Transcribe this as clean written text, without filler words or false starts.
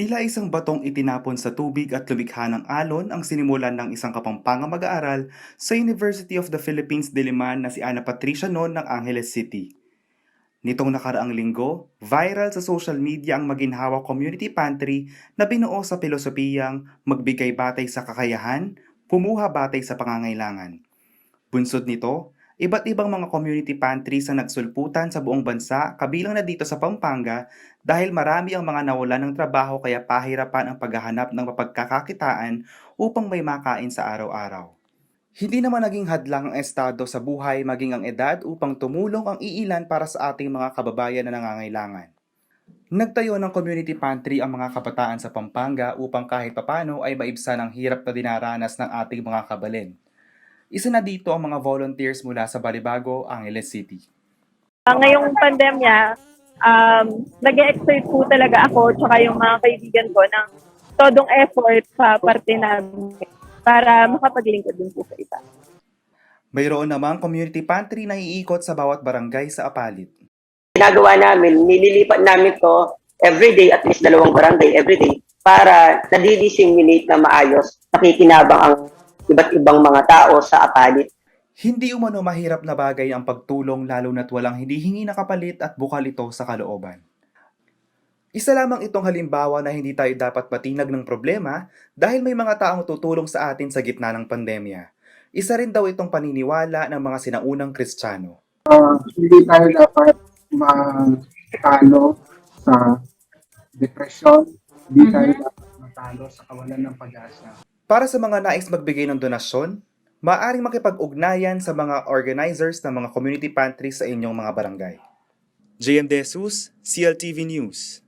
Tila isang batong itinapon sa tubig at lumikha ng alon ang sinimulan ng isang kapampangang mag-aaral sa University of the Philippines Diliman na si Ana Patricia noon ng Angeles City. Nitong nakaraang linggo, viral sa social media ang Maginhawa Community Pantry na binuo sa pilosopiyang magbigay batay sa kakayahan, kumuha batay sa pangangailangan. Bunsod nito, iba't ibang mga community pantries ang nagsulputan sa buong bansa kabilang na dito sa Pampanga dahil marami ang mga nawalan ng trabaho kaya pahirapan ang paghahanap ng mapagkakakitaan upang may makain sa araw-araw. Hindi naman naging hadlang ang estado sa buhay maging ang edad upang tumulong ang iilan para sa ating mga kababayan na nangangailangan. Nagtayo ng community pantry ang mga kabataan sa Pampanga upang kahit papano ay maibsan ang hirap na dinaranas ng ating mga kabalin. Isa na dito ang mga volunteers mula sa Balibago, Angeles City. Ngayong pandemya, nag-e-exert po talaga ako tsaka yung mga kaibigan ko ng todong effort sa parte namin para makapaglingkod din po sa iba. Mayroon namang community pantry na iikot sa bawat barangay sa Apalit. Ginagawa namin, nililipat namin to everyday, at least 2 barangay everyday, para nadi-disseminate na maayos, nakikinabang ang iba't ibang mga tao sa Apalit. Hindi umano mahirap na bagay ang pagtulong lalo na't walang hinihingi na kapalit at bukal ito sa kalooban. Isa lamang itong halimbawa na hindi tayo dapat patinag ng problema dahil may mga taong tutulong sa atin sa gitna ng pandemya. Isa rin daw itong paniniwala ng mga sinaunang Kristiyano. Hindi tayo dapat matalo sa depression, hindi tayo dapat matalo sa kawalan ng pag-asa. Para sa mga nais magbigay ng donasyon, maaaring makipag-ugnayan sa mga organizers ng mga community pantry sa inyong mga barangay. JM De Jesus, CLTV News.